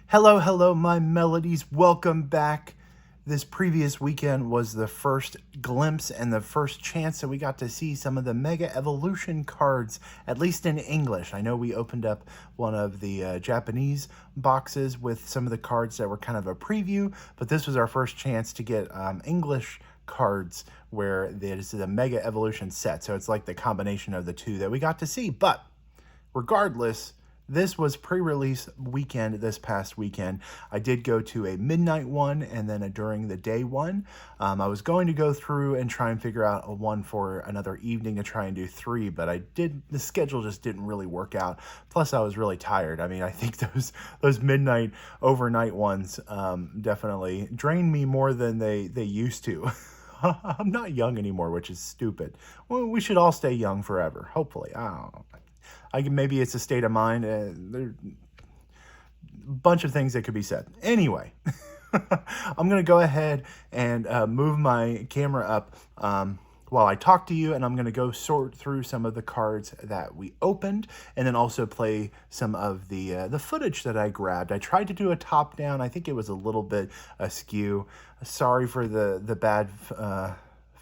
Hello, hello, my melodies. Welcome back. This previous weekend was the first glimpse and the first chance that we got to see some of the Mega Evolution cards, at least in English. I know we opened up one of the Japanese boxes with some of the cards that were kind of a preview, but this was our first chance to get English cards where this is a Mega Evolution set. So it's like the combination of the two that we got to see. But regardless, this was pre-release weekend this past weekend. I did go to a midnight one and then during the day one. I was going to go through and try and figure out a one for another evening to try and do three, but the schedule just didn't really work out. Plus I was really tired. I mean, I think those midnight overnight ones definitely drained me more than they used to. I'm not young anymore, which is stupid. Well, we should all stay young forever, hopefully. I don't know. Maybe it's a state of mind. There's a bunch of things that could be said. Anyway, I'm going to go ahead and move my camera up while I talk to you, and I'm going to go sort through some of the cards that we opened, and then also play some of the footage that I grabbed. I tried to do a top-down. I think it was a little bit askew. Sorry for the bad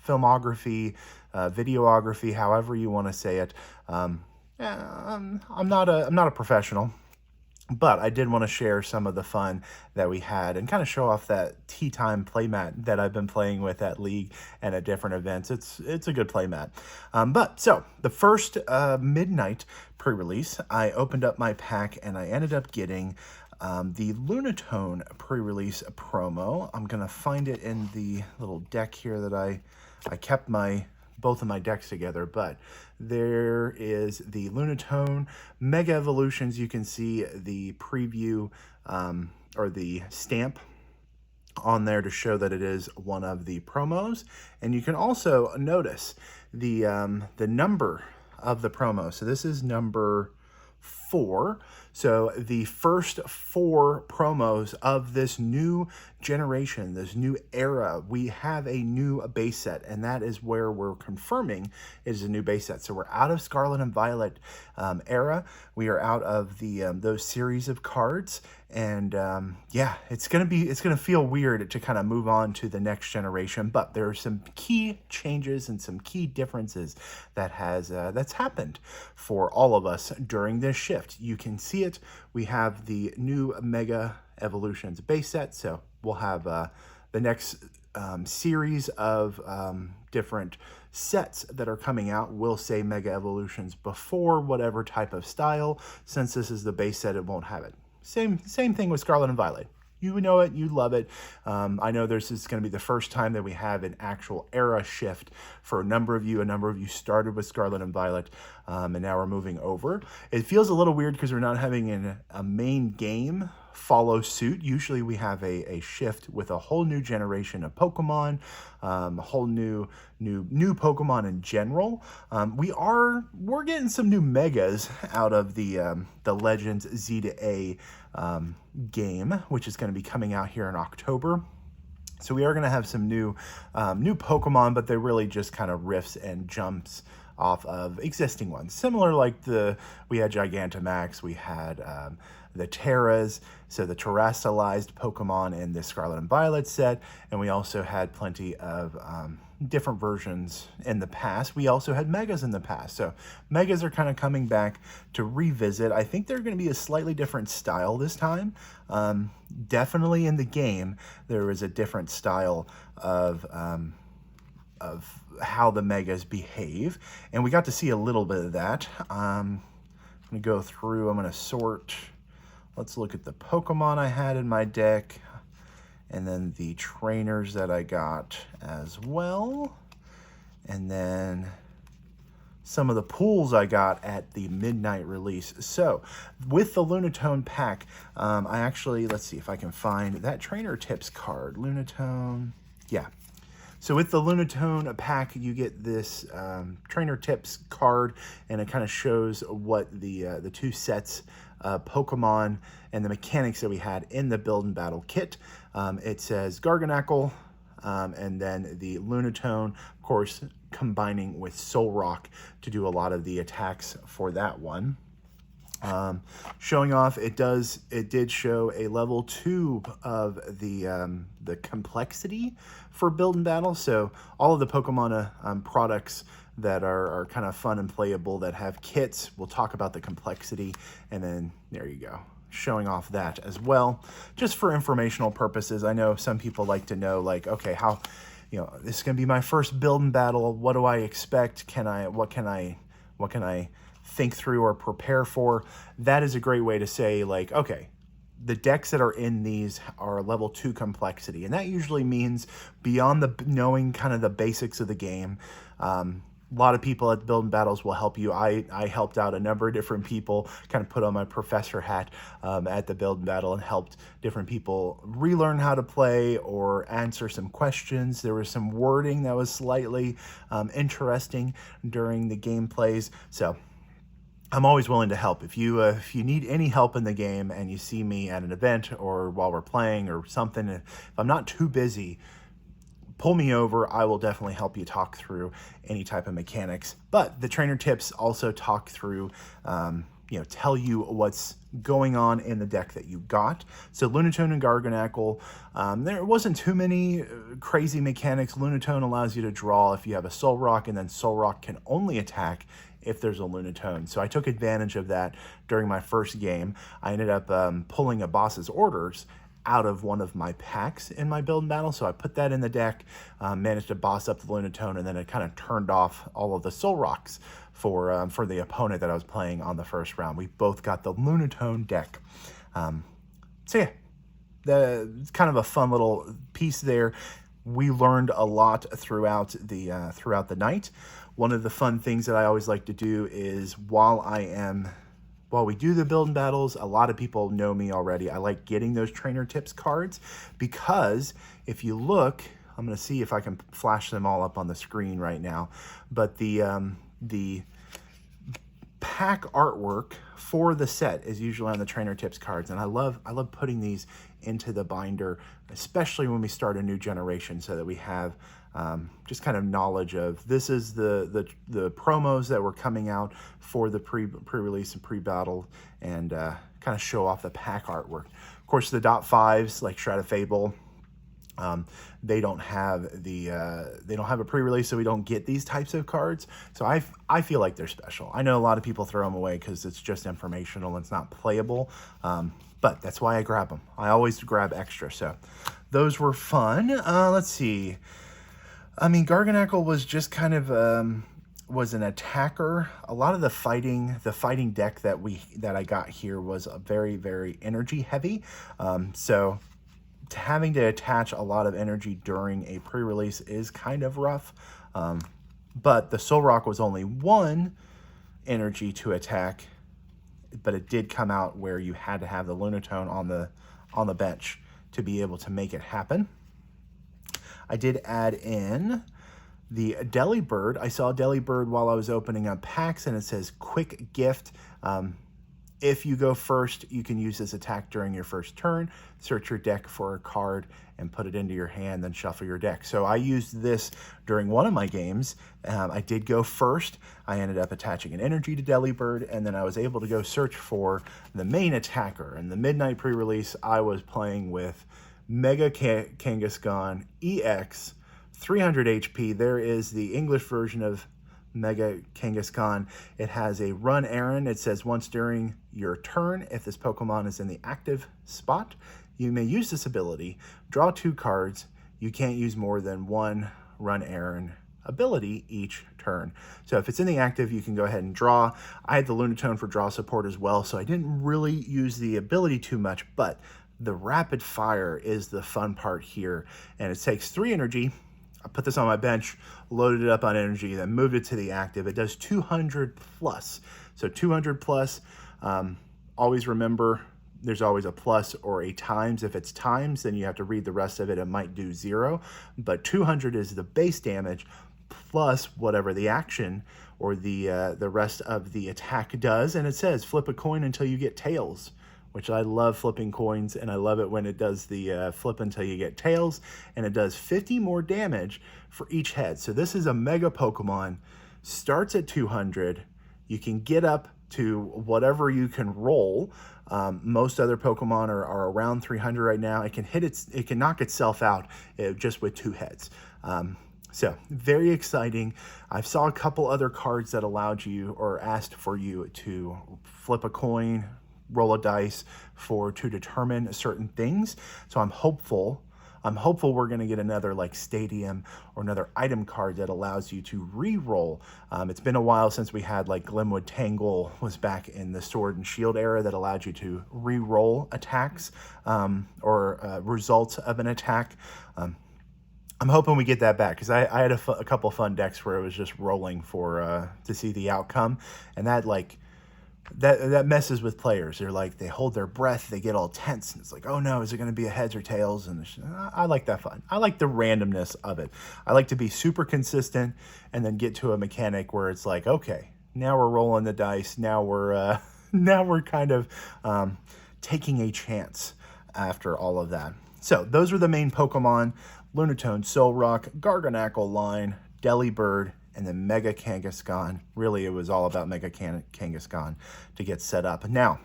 filmography, videography, however you want to say it. I'm not a professional, but I did want to share some of the fun that we had and kind of show off that tea time playmat that I've been playing with at League and at different events. It's a good playmat. So the first midnight pre-release, I opened up my pack and I ended up getting the Lunatone pre-release promo. I'm gonna find it in the little deck here that I kept both of my decks together, but there is the Lunatone Mega Evolutions. You can see the preview or the stamp on there to show that it is one of the promos, and you can also notice the number of the promo. So this is number 4. So the first 4 promos of this new generation, this new era, we have a new base set, and that is where we're confirming it is a new base set. So we're out of Scarlet and Violet era. We are out of those series of cards, and yeah, it's gonna feel weird to kind of move on to the next generation. But there are some key changes and some key differences that's happened for all of us during this shift. You can see it. We have the new Mega Evolutions base set, so we'll have the next series of different sets that are coming out will say Mega Evolutions before whatever type of style. Since this is the base set, it won't have it. Same thing with Scarlet and Violet. You know it, you love it. I know this is going to be the first time that we have an actual era shift for a number of you. A number of you started with Scarlet and Violet, and now we're moving over. It feels a little weird because we're not having a main game follow suit. Usually we have a shift with a whole new generation of Pokemon, a whole new Pokemon in general. We're getting some new Megas out of the Legends Z to A game, which is going to be coming out here in October. So we are going to have some new Pokemon, but they're really just kind of riffs and jumps off of existing ones. Similar like we had Gigantamax, we had the Terras, so the terrestrialized Pokemon in the Scarlet and Violet set, and we also had plenty of different versions in the past. We also had Megas in the past, so Megas are kind of coming back to revisit. I think they're going to be a slightly different style this time. Definitely in the game, there is a different style of how the Megas behave, and we got to see a little bit of that. I'm going to go through, I'm going to sort. Let's look at the Pokemon I had in my deck, and then the trainers that I got as well, and then some of the pools I got at the midnight release. So with the Lunatone pack, I actually, let's see if I can find that trainer tips card. Lunatone, yeah. So with the Lunatone pack, you get this trainer tips card, and it kind of shows what the 2 sets Pokemon and the mechanics that we had in the Build and Battle kit. It says Garganacl, and then the Lunatone, of course, combining with Solrock to do a lot of the attacks for that one. Showing off, it did show a level 2 of the complexity for build and battle. So all of the Pokemon products that are kind of fun and playable that have kits, we'll talk about the complexity, and then there you go, showing off that as well, just for informational purposes. I know some people like to know, like, okay, how, this is going to be my first build and battle. What do I expect? What can I think through or prepare for? That is a great way to say, like, okay, the decks that are in these are level 2 complexity, and that usually means beyond the knowing kind of the basics of the game. A lot of people at Build and Battles will help you. I helped out a number of different people, kind of put on my professor hat at the Build and Battle and helped different people relearn how to play or answer some questions. There was some wording that was slightly interesting during the gameplays. So I'm always willing to help. If you need any help in the game and you see me at an event or while we're playing or something, if I'm not too busy, pull me over. I will definitely help you talk through any type of mechanics. But the trainer tips also talk through, tell you what's going on in the deck that you got. So Lunatone and Garganacl, there wasn't too many crazy mechanics. Lunatone allows you to draw if you have a Soul Rock, and then Soul Rock can only attack if there's a Lunatone. So I took advantage of that during my first game. I ended up pulling a boss's orders out of one of my packs in my build and battle. So I put that in the deck, managed to boss up the Lunatone, and then it kind of turned off all of the Soul Rocks for the opponent that I was playing on the first round. We both got the Lunatone deck. So yeah, it's kind of a fun little piece there. We learned a lot throughout the night. One of the fun things that I always like to do is while we do the build and battles, a lot of people know me already. I like getting those trainer tips cards because if you look, I'm going to see if I can flash them all up on the screen right now. But the pack artwork for the set is usually on the trainer tips cards, and I love putting these into the binder, especially when we start a new generation, so that we have just kind of knowledge of this is the promos that were coming out for the pre-release and pre-battle, and kind of show off the pack artwork. Of course, the .5s like Shroud of Fable, they don't have a pre-release, so we don't get these types of cards. So I feel like they're special. I know a lot of people throw them away because it's just informational and it's not playable, but that's why I grab them. I always grab extra. So those were fun. Let's see. I mean, Garganacl was just kind of was an attacker. A lot of the fighting deck that I got here was very, very energy heavy. So having to attach a lot of energy during a pre-release is kind of rough. But the Soul Rock was only 1 energy to attack, but it did come out where you had to have the Lunatone on the bench to be able to make it happen. I did add in the Delibird. I saw Delibird while I was opening up packs, and it says quick gift. If you go first, you can use this attack during your first turn. Search your deck for a card and put it into your hand, then shuffle your deck. So I used this during one of my games. I did go first. I ended up attaching an energy to Delibird, and then I was able to go search for the main attacker. In the Midnight pre-release, I was playing with Mega Kangaskhan EX, 300 HP. There is the English version of Mega Kangaskhan. It has a run errand. It says once during your turn, if this Pokemon is in the active spot, you may use this ability. Draw 2 cards. You can't use more than 1 run errand ability each turn. So if it's in the active, you can go ahead and draw. I had the Lunatone for draw support as well, so I didn't really use the ability too much, but the rapid fire is the fun part here, and it takes 3 energy. I put this on my bench, loaded it up on energy, then moved it to the active. It does 200 plus. So 200 plus, always remember there's always a plus or a times. If it's times, then you have to read the rest of it. It might do 0, but 200 is the base damage plus whatever the action or the rest of the attack does. And it says flip a coin until you get tails, which I love flipping coins, and I love it when it does the flip until you get tails, and it does 50 more damage for each head. So this is a mega Pokemon, starts at 200. You can get up to whatever you can roll. Most other Pokemon are around 300 right now. It can knock itself out just with 2 heads. So very exciting. I saw a couple other cards that allowed you or asked for you to flip a coin, roll a dice to determine certain things. So I'm hopeful we're going to get another like stadium or another item card that allows you to re-roll. It's been a while since we had like Glimwood Tangle was back in the Sword and Shield era that allowed you to re-roll attacks or results of an attack. I'm hoping we get that back because I had a couple fun decks where it was just rolling to see the outcome, and that messes with players. They hold their breath, they get all tense, and it's like, oh no, is it going to be a heads or tails? And I like that fun. I like the randomness of it. I like to be super consistent and then get to a mechanic where it's like, okay, now we're rolling the dice. Now we're kind of taking a chance after all of that. So those are the main Pokemon: Lunatone, Solrock, Garganacl line, Delibird, and then Mega Kangaskhan. Really, it was all about Mega Kangaskhan to get set up. Now,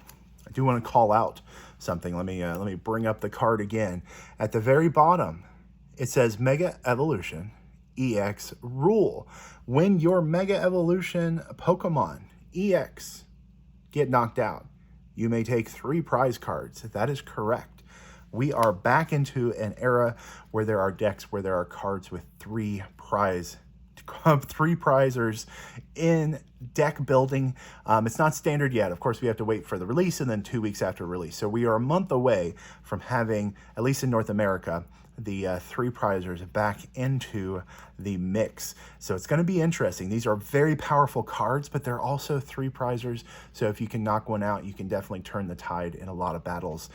I do want to call out something. Let me bring up the card again. At the very bottom, it says Mega Evolution EX rule. When your Mega Evolution Pokemon EX get knocked out, you may take 3 prize cards. That is correct. We are back into an era where there are decks where there are cards with 3 prizers in deck building. It's not standard yet. Of course, we have to wait for the release and then 2 weeks after release. So we are a month away from having, at least in North America, the 3 prizers back into the mix. So it's going to be interesting. These are very powerful cards, but they're also 3 prizers. So if you can knock one out, you can definitely turn the tide in a lot of battles.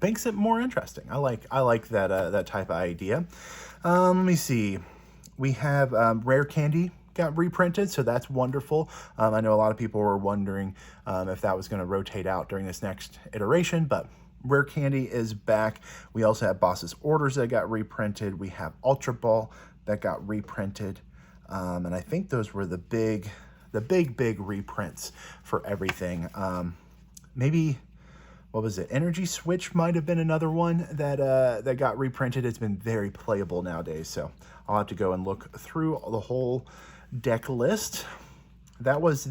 Makes it more interesting. I like that type of idea. Let me see. We have Rare Candy got reprinted, so that's wonderful. I know a lot of people were wondering if that was going to rotate out during this next iteration, but Rare Candy is back. We also have Boss's Orders that got reprinted. We have Ultra Ball that got reprinted, and I think those were the big reprints for everything. Maybe. What was it? Energy Switch might have been another one that got reprinted. It's been very playable nowadays, so I'll have to go and look through the whole deck list. That was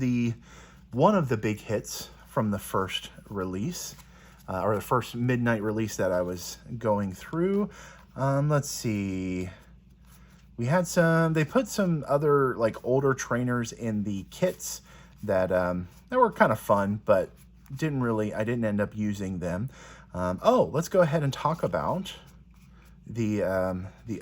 one of the big hits from the first release, or the first midnight release that I was going through. Let's see. We had they put some other like older trainers in the kits that were kind of fun, but I didn't end up using them. Let's go ahead and talk about the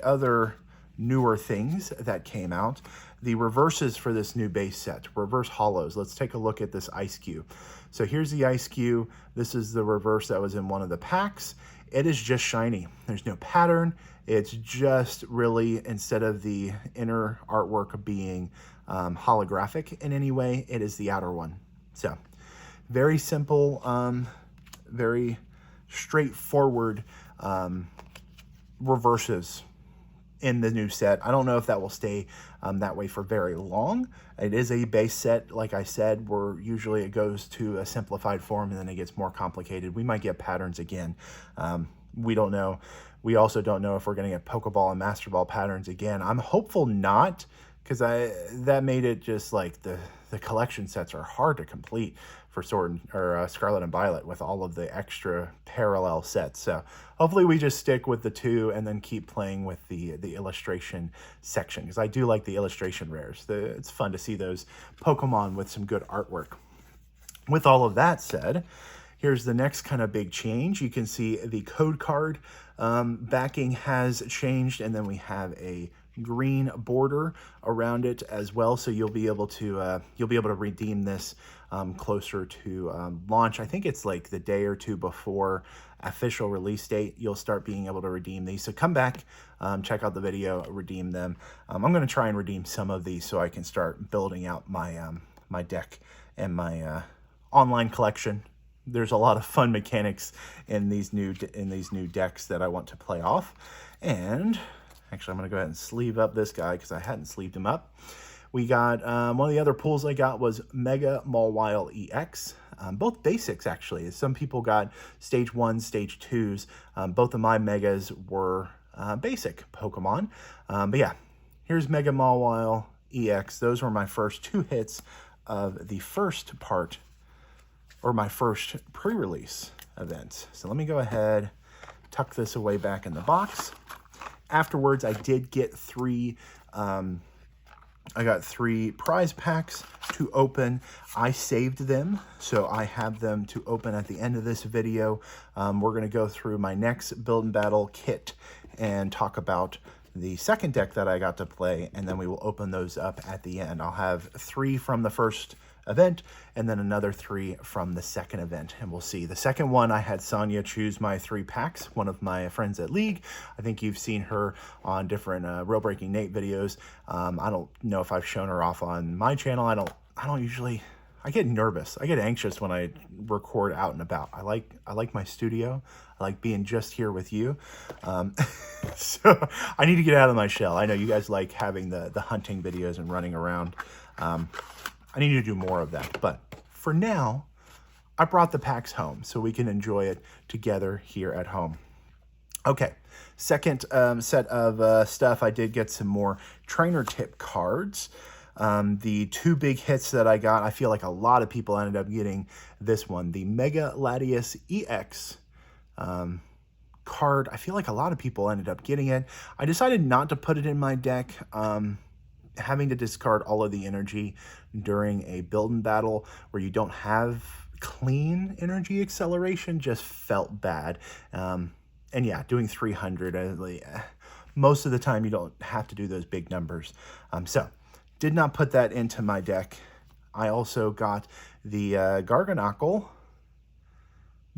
other newer things that came out. The reverses for this new base set, reverse hollows. Let's take a look at this Ice Cube. So here's the Ice Cube. This is the reverse that was in one of the packs. It is just shiny. There's no pattern. It's just really, instead of the inner artwork being holographic in any way, it is the outer one. So very simple, very straightforward reverses in the new set. I don't know if that will stay that way for very long. It is a base set, like I said, where usually it goes to a simplified form and then it gets more complicated. We might get patterns again. We don't know. We also don't know if we're going to get Pokeball and Master Ball patterns again. I'm hopeful not, because that made it just like the collection sets are hard to complete for Scarlet and Violet with all of the extra parallel sets. So hopefully we just stick with the 2 and then keep playing with the illustration section, because I do like the illustration rares. It's fun to see those Pokemon with some good artwork. With all of that said, here's the next kind of big change. You can see the code card backing has changed, and then we have a green border around it as well, so you'll be able to redeem this closer to launch. I think it's like the day or 2 before official release date, you'll start being able to redeem these. So come back, check out the video, redeem them. I'm going to try and redeem some of these so I can start building out my my deck and my online collection. There's a lot of fun mechanics in these new decks that I want to play off. And actually, I'm going to go ahead and sleeve up this guy because I hadn't sleeved him up. We got, one of the other pulls I got was Mega Mawile EX. Both basics, actually. Some people got stage 1, stage 2s. Both of my megas were basic Pokemon. But yeah, here's Mega Mawile EX. Those were my first 2 hits of the first part, or my first pre-release event. So let me go ahead, tuck this away back in the box. Afterwards, I did get 3, I got 3 prize packs to open. I saved them, so I have them to open at the end of this video. We're gonna go through my next Build and Battle kit and talk about the second deck that I got to play, and then we will open those up at the end. I'll have 3 from the first event and then another 3 from the second event, and we'll see. The second one, I had Sonia choose my 3 packs, one of my friends at League. I think you've seen her on different Real Breaking Nate videos. I don't know if I've shown her off on my channel. I don't usually, I get nervous, I get anxious when I record out and about. I like my studio. I like being just here with you. So I need to get out of my shell. I know you guys like having the hunting videos and running around. I need to do more of that. But for now, I brought the packs home so we can enjoy it together here at home. Okay, second set of stuff, I did get some more trainer tip cards. The 2 big hits that I got, I feel like a lot of people ended up getting this one, the Mega Latias EX card. I feel like a lot of people ended up getting it. I decided not to put it in my deck. Having to discard all of the energy during a build and battle where you don't have clean energy acceleration just felt bad. And yeah, doing 300, most of the time you don't have to do those big numbers. So did not put that into my deck. I also got the Garganacl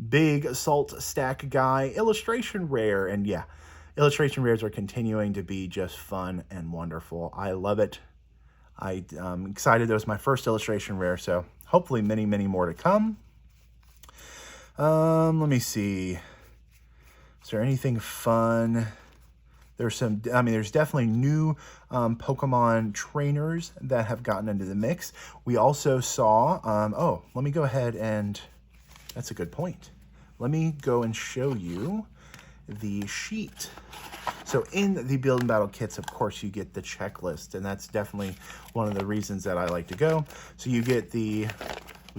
Big Salt Stack Guy illustration rare, and yeah, illustration rares are continuing to be just fun and wonderful. I love it. I'm excited. That was my first illustration rare, so hopefully many, many more to come. Let me see. Is there anything fun? There's some, there's definitely new Pokemon trainers that have gotten into the mix. We also saw, oh, let me go ahead and, that's a good point. Let me go and show you the sheet. So in the Build and Battle kits, of course, you get the checklist, and that's definitely one of the reasons that I like to go. So you get we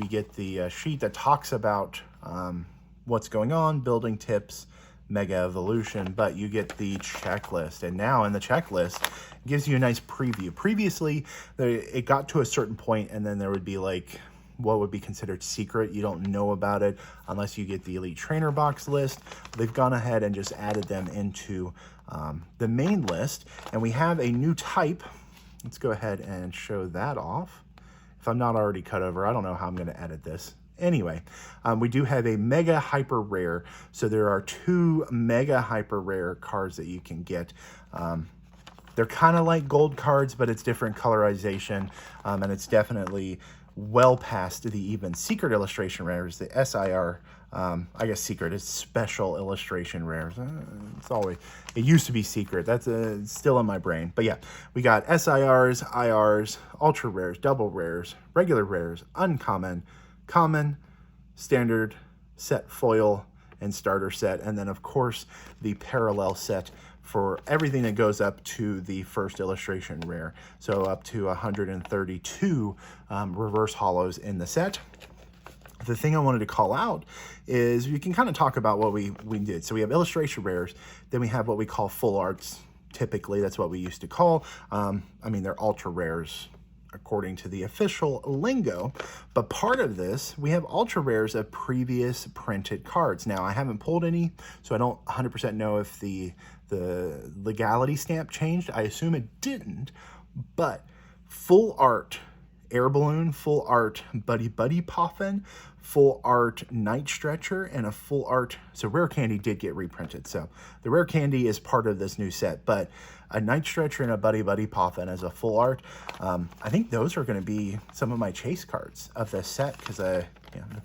get the sheet that talks about what's going on, building tips, Mega Evolution, but you get the checklist, and now in the checklist, it gives you a nice preview. Previously, it got to a certain point, and then there would be like what would be considered secret. You don't know about it unless you get the Elite Trainer box list. They've gone ahead and just added them into the main list, and we have a new type. Let's go ahead and show that off. If I'm not already cut over, I don't know how I'm going to edit this. Anyway, we do have a Mega Hyper Rare. So there are 2 Mega Hyper Rare cards that you can get. They're kind of like gold cards, but it's different colorization, and it's definitely well past the even secret illustration rares, the SIR, I guess secret is special illustration rares. It's always, it used to be secret. That's still in my brain. But yeah, we got SIRs, IRs, ultra rares, double rares, regular rares, uncommon, common, standard, set foil, and starter set. And then of course the parallel set for everything that goes up to the first illustration rare. So up to 132 reverse holos in the set. The thing I wanted to call out is you can kind of talk about what we did. So we have illustration rares, then we have what we call full arts. Typically, that's what we used to call. They're ultra rares according to the official lingo. But part of this, we have ultra rares of previous printed cards. Now, I haven't pulled any, so I don't 100% know if the legality stamp changed. I assume it didn't, but full art Air Balloon, full art Buddy Buddy Poffin, full art Night Stretcher, and a full art, so Rare Candy did get reprinted. So the Rare Candy is part of this new set, but a Night Stretcher and a Buddy Buddy Poffin as a full art. I think those are going to be some of my chase cards of this set, because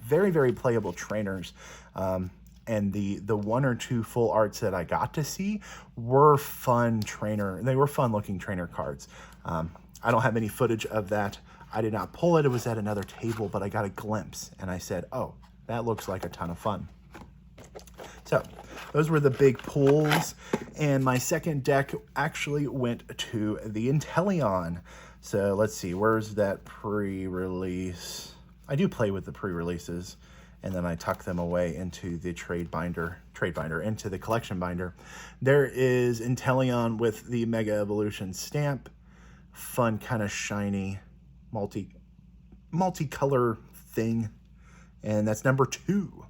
very, very playable trainers. And the 1 or 2 full arts that I got to see were fun trainer. They were fun looking trainer cards. I don't have any footage of that. I did not pull it. It was at another table, but I got a glimpse and I said, oh, that looks like a ton of fun. So those were the big pulls. And my second deck actually went to the Inteleon. So let's see, where's that pre-release? I do play with the pre-releases, and then I tuck them away into the into the collection binder. There is Inteleon with the Mega Evolution stamp. Fun, kind of shiny, multicolor thing. And that's number 2.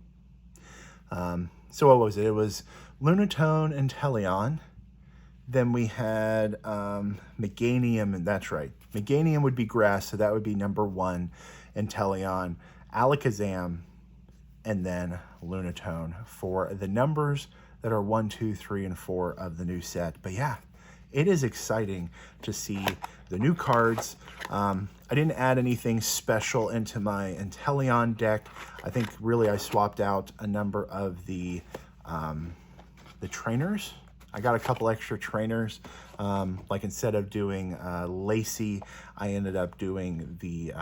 So what was it? It was Lunatone and Inteleon. Then we had Meganium, and that's right. Meganium would be grass, so that would be number 1. Inteleon, Alakazam, and then Lunatone for the numbers that are 1, 2, 3, and 4 of the new set. But yeah, it is exciting to see the new cards. I didn't add anything special into my Inteleon deck. I think really I swapped out a number of the trainers. I got a couple extra trainers. Like instead of doing Lacey, I ended up doing the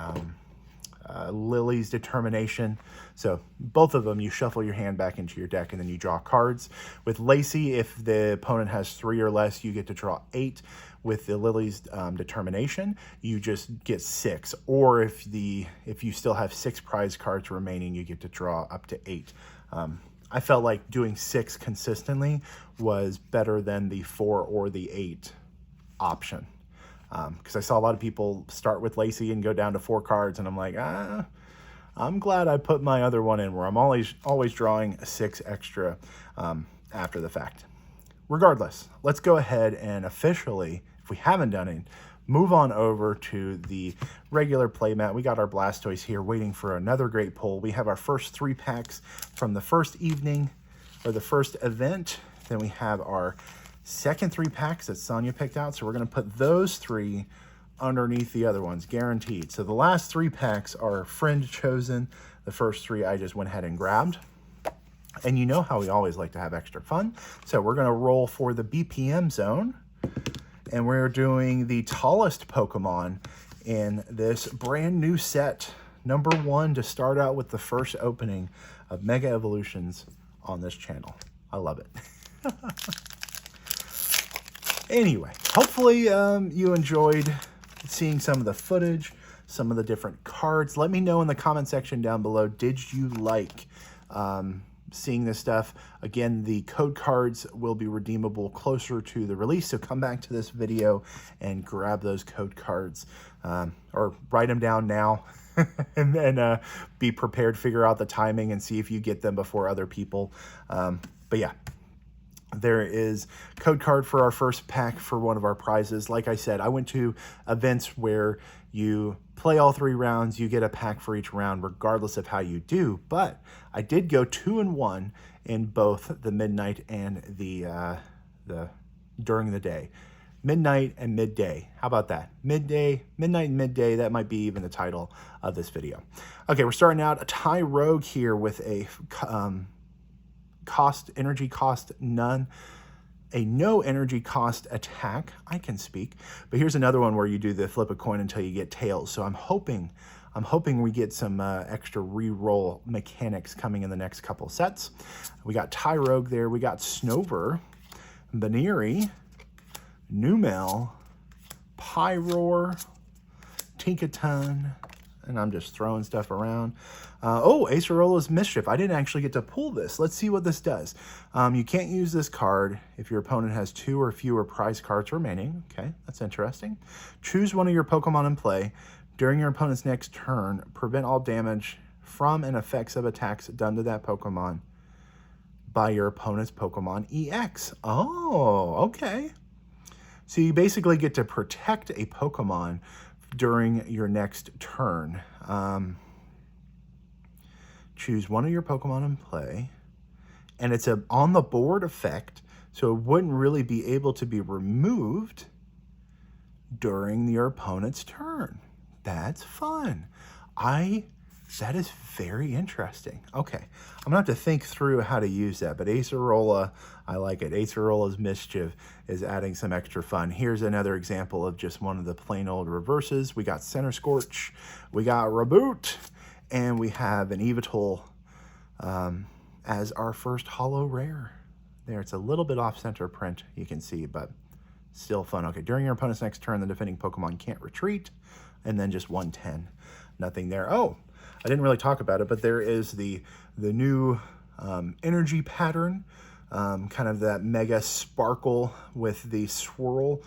Lily's Determination. So both of them, you shuffle your hand back into your deck and then you draw cards. With Lacey, if the opponent has 3 or less, you get to draw 8. With the Lily's Determination, you just get 6. Or if you still have 6 prize cards remaining, you get to draw up to 8. I felt like doing 6 consistently was better than the 4 or the 8 option. Because I saw a lot of people start with Lacey and go down to 4 cards, and I'm like, I'm glad I put my other one in where I'm always drawing 6 extra after the fact. Regardless, let's go ahead and officially, if we haven't done it, move on over to the regular playmat. We got our Blastoise here waiting for another great pull. We have our first 3 packs from the first evening, or the first event. Then we have our second 3 packs that Sonia picked out. So we're going to put those 3 underneath the other ones, guaranteed. So the last 3 packs are friend chosen. The first 3 I just went ahead and grabbed. And you know how we always like to have extra fun. So we're going to roll for the BPM zone. And we're doing the tallest Pokemon in this brand new set. Number 1 to start out with the first opening of Mega Evolutions on this channel. I love it. Anyway, hopefully you enjoyed seeing some of the footage, some of the different cards. Let me know in the comment section down below, did you like seeing this stuff? Again, the code cards will be redeemable closer to the release, so come back to this video and grab those code cards, or write them down now and then be prepared, figure out the timing and see if you get them before other people. But yeah, there is code card for our first pack for one of our prizes. Like I said, I went to events where you play all 3 rounds, you get a pack for each round, regardless of how you do. But I did go 2-1 in both the midnight and the during the day. Midnight and midday. How about that? Midnight and midday. That might be even the title of this video. Okay, we're starting out a Tyrogue here with a energy cost none, a no energy cost attack. I can speak. But here's another one where you do the flip a coin until you get tails. So I'm hoping we get some extra re-roll mechanics coming in the next couple sets. We got Tyrogue there. We got Snover, Baneri, Numel, Pyroar, Tinkaton, and I'm just throwing stuff around. Oh, Acerola's Mischief. I didn't actually get to pull this. Let's see what this does. You can't use this card if your opponent has 2 or fewer prize cards remaining. Okay, that's interesting. Choose one of your Pokemon in play. During your opponent's next turn, prevent all damage from and effects of attacks done to that Pokemon by your opponent's Pokemon EX. Oh, okay. So you basically get to protect a Pokemon during your next turn. Choose one of your Pokemon in play, and it's a on the board effect, so it wouldn't really be able to be removed during your opponent's turn. That's fun. I That is very interesting. Okay, I'm gonna have to think through how to use that, but Acerola, I like it. Acerola's Mischief is adding some extra fun. Here's another example of just one of the plain old reverses. We got Center Scorch, we got Reboot, and we have an Evital as our first holo rare. There, it's a little bit off-center print, you can see, but still fun. Okay, during your opponent's next turn, the defending Pokemon can't retreat, and then just 110. Nothing there. Oh, I didn't really talk about it, but there is the new energy pattern, kind of that mega sparkle with the swirl.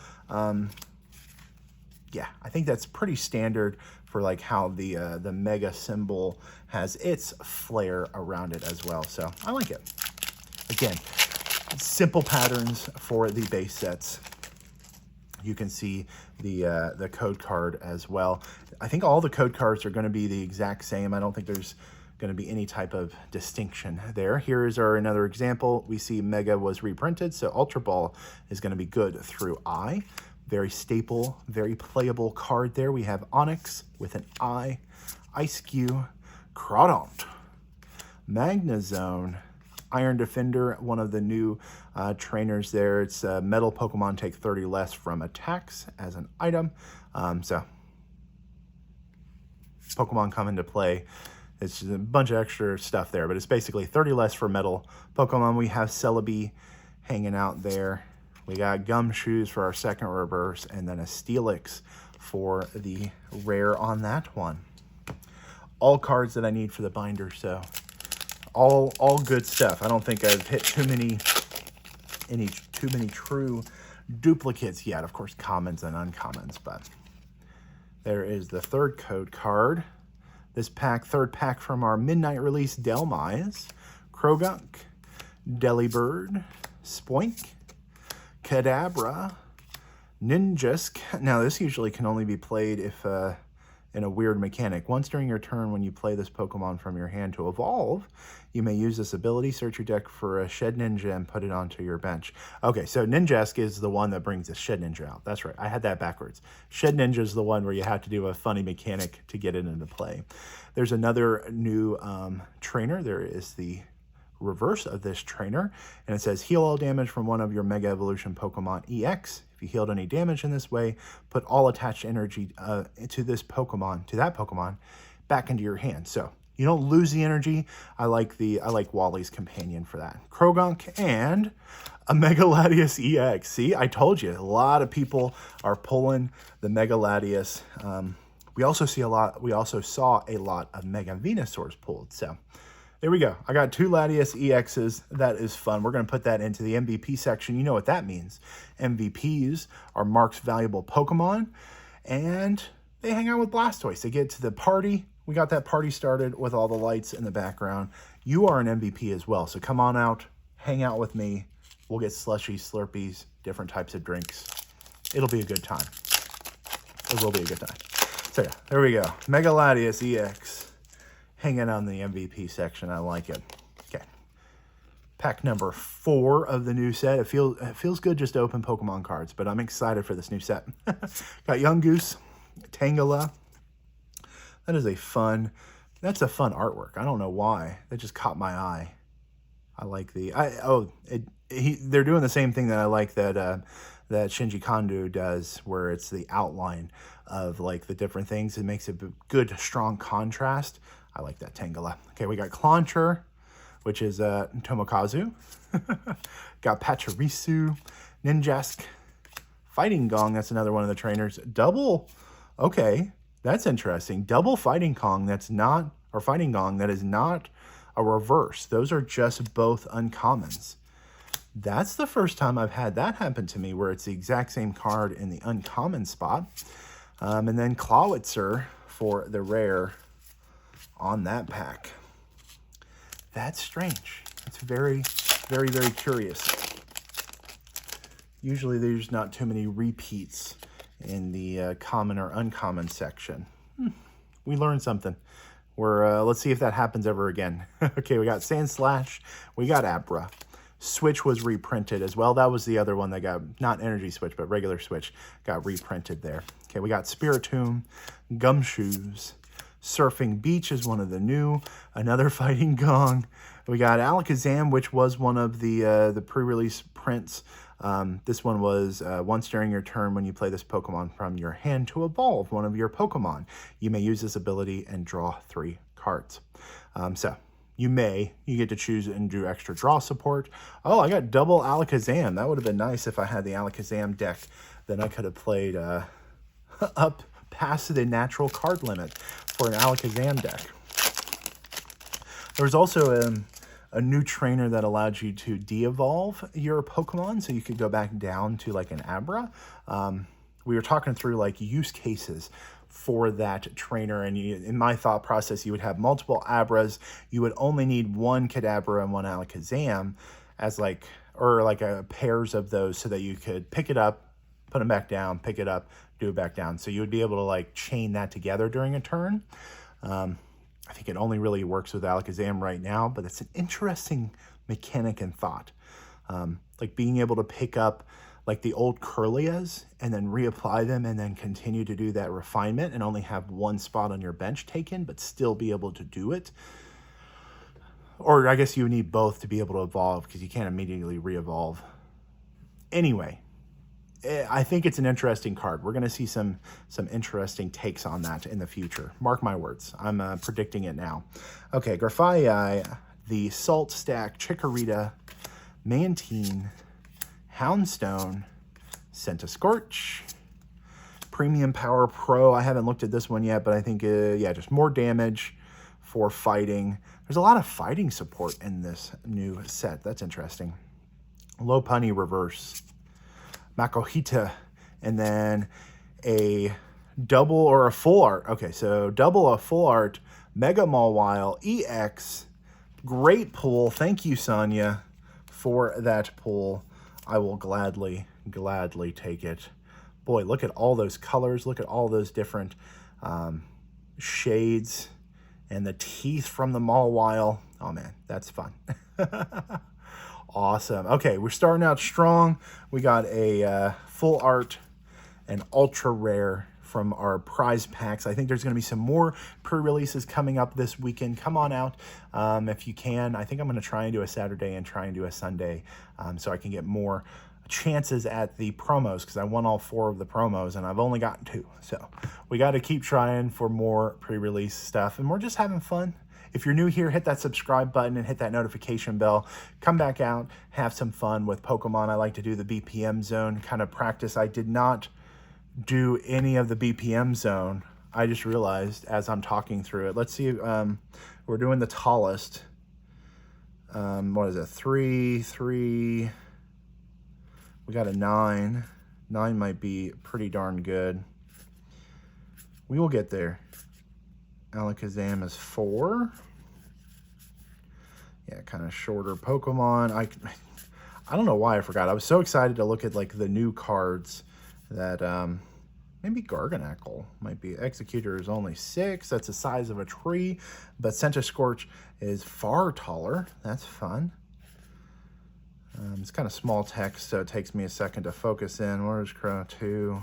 Yeah, I think that's pretty standard for like how the mega symbol has its flair around it as well. So I like it. Again, simple patterns for the base sets. You can see the code card as well. I think all the code cards are going to be the exact same. I don't think there's going to be any type of distinction there. Here is another example. We see Mega was reprinted, so Ultra Ball is going to be good through I. Very staple, very playable card there. We have Onyx with an I, Ice Cube, Crawdont, Magnezone, Iron Defender, one of the new trainers there. It's metal Pokemon take 30 less from attacks as an item. So Pokemon come into play. It's just a bunch of extra stuff there, but it's basically 30 less for metal Pokemon. We have Celebi hanging out there. We got Gumshoes for our second reverse, and then a Steelix for the rare on that one. All cards that I need for the binder, so all good stuff. I don't think I've hit too many true duplicates yet. Of course, commons and uncommons, but there is the third code card. This pack, third pack from our midnight release, Delmise, Krogunk, Delibird, Spoink, Kadabra, Ninjask. Now, this usually can only be played if in a weird mechanic. Once during your turn, when you play this Pokemon from your hand to evolve, you may use this ability, search your deck for a Shed Ninja, and put it onto your bench. Okay, so Ninjask is the one that brings the Shed Ninja out. That's right, I had that backwards. Shed Ninja is the one where you have to do a funny mechanic to get it into play. There's another new trainer. There is the reverse of this trainer, and it says heal all damage from one of your Mega Evolution Pokemon EX. If you healed any damage in this way, put all attached energy to that Pokemon, back into your hand. So you don't lose the energy. I like Wally's companion for that. Krogunk and a Mega Latias EX. See, I told you, a lot of people are pulling the Mega Latias. We also saw a lot of Mega Venusaurs pulled. So there we go. I got 2 Latias EXs. That is fun. We're going to put that into the MVP section. You know what that means. MVPs are Mark's valuable Pokemon, and they hang out with Blastoise. They get to the party. We got that party started with all the lights in the background. You are an MVP as well, so come on out, hang out with me. We'll get slushies, Slurpees, different types of drinks. It'll be a good time. It will be a good time. So yeah, there we go. Mega Latias EX. Hanging on the MVP section. I like it. Okay. Pack number 4 of the new set. It feels good just to open Pokemon cards, but I'm excited for this new set. Got Yungoos, Tangela. That's a fun artwork. I don't know why. That just caught my eye. I like they're doing the same thing that I like that Shinji Kondo does, where it's the outline of like the different things. It makes a good, strong contrast. I like that Tangela. Okay, we got Clauncher, which is Tomokazu. Got Pachirisu, Ninjask, Fighting Gong. That's another one of the trainers. Double. Okay, that's interesting. Double Fighting Gong. Fighting Gong. That is not a reverse. Those are just both uncommons. That's the first time I've had that happen to me, where it's the exact same card in the uncommon spot. And then Clawitzer for the rare on that pack. That's strange. It's very, very, very curious. Usually there's not too many repeats in the common or uncommon section. We learned something. Let's see if that happens ever again. Okay, we got Sandslash, we got Abra. Switch was reprinted as well. That was the other one that got, not Energy Switch, but regular Switch got reprinted there. Okay, we got Spiritomb, Gumshoes, Surfing Beach is one of the new. Another Fighting Gong. We got Alakazam, which was one of the pre-release prints. This one was once during your turn when you play this Pokemon from your hand to evolve one of your Pokemon. You may use this ability and draw 3 cards. So you get to choose and do extra draw support. Oh, I got double Alakazam. That would have been nice if I had the Alakazam deck. Then I could have played up past the natural card limit for an Alakazam deck. There was also a new trainer that allowed you to de-evolve your Pokemon, so you could go back down to like an Abra. We were talking through like use cases for that trainer, and in my thought process, you would have multiple Abras. You would only need 1 Kadabra and 1 Alakazam as a pairs of those, so that you could pick it up, put them back down, pick it up, do it back down. So you would be able to like chain that together during a turn. I think it only really works with Alakazam right now, but it's an interesting mechanic and thought. Like being able to pick up like the old Curlias and then reapply them and then continue to do that refinement and only have 1 spot on your bench taken, but still be able to do it. Or I guess you need both to be able to evolve, because you can't immediately re-evolve. Anyway, I think it's an interesting card. We're going to see some interesting takes on that in the future. Mark my words. I'm predicting it now. Okay, Grafaiai, the Salt Stack, Chikorita, Mantine, Houndstone, Centiskorch, Premium Power Pro. I haven't looked at this one yet, but I think, yeah, just more damage for fighting. There's a lot of fighting support in this new set. That's interesting. Lopunny Reverse, Makuhita, and then a double or a full art. Okay, so double a full art, Mega Mawile EX. Great pull. Thank you, Sonia, for that pull. I will gladly take it. Boy, look at all those colors. Look at all those different shades and the teeth from the Mawile. Oh, man, that's fun. Awesome. Okay, we're starting out strong. We got a full art and ultra rare from our prize packs. I think there's going to be some more pre-releases coming up this weekend. Come on out if you can. I think I'm going to try and do a Saturday and try and do a Sunday so I can get more chances at the promos, because I won all 4 of the promos and I've only gotten 2. So we got to keep trying for more pre-release stuff, and we're just having fun. If you're new here, hit that subscribe button and hit that notification bell. Come back out, have some fun with Pokemon. I like to do the BPM zone kind of practice. I did not do any of the BPM zone. I just realized as I'm talking through it. Let's see. We're doing the tallest. What is it? 3, 3. We got a 9. 9 might be pretty darn good. We will get there. Alakazam is 4. Yeah, kind of shorter Pokemon. I don't know why I forgot. I was so excited to look at like the new cards that maybe Garganacl might be. Executor is only 6. That's the size of a tree. But Centiskorch is far taller. That's fun. It's kind of small text, so it takes me a second to focus in. Where's Crow 2?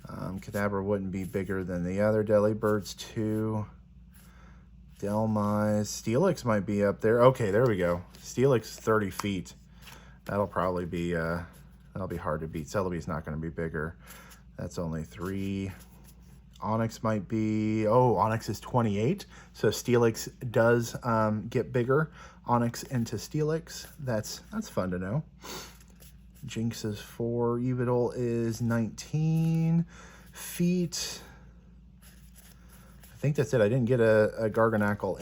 Kadabra wouldn't be bigger than the other. Delibirds 2. Delmise. Steelix might be up there. Okay, there we go. Steelix 30 feet. That'll probably be that'll be hard to beat. Celebi's not going to be bigger. That's only 3. Onyx might be, oh, Onyx is 28. So Steelix does get bigger. Onyx into Steelix. That's fun to know. Jinx is 4. Yveltal is 19 feet. I think that's it. I didn't get a Garganacl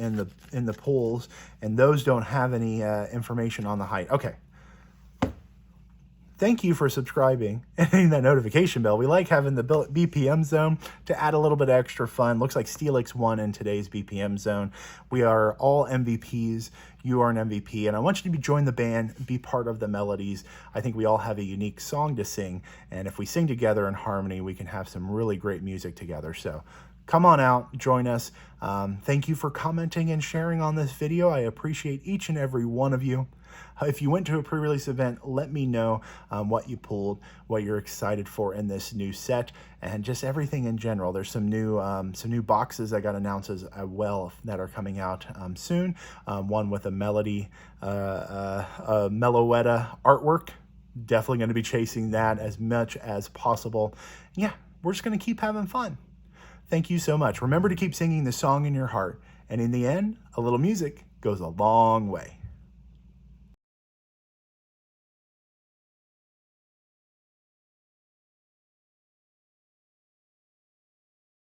in the pools, and those don't have any information on the height. Okay. Thank you for subscribing and hitting that notification bell. We like having the BPM zone to add a little bit of extra fun. Looks like Steelix won in today's BPM zone. We are all MVPs. You are an MVP, and I want you to join the band, be part of the melodies. I think we all have a unique song to sing, and if we sing together in harmony, we can have some really great music together. So come on out, join us. Thank you for commenting and sharing on this video. I appreciate each and every one of you. If you went to a pre-release event, let me know what you pulled, what you're excited for in this new set, and just everything in general. There's some new boxes that got announced as well that are coming out soon. One with a melody, a Meloetta artwork. Definitely going to be chasing that as much as possible. Yeah, we're just going to keep having fun. Thank you so much. Remember to keep singing the song in your heart. And in the end, a little music goes a long way.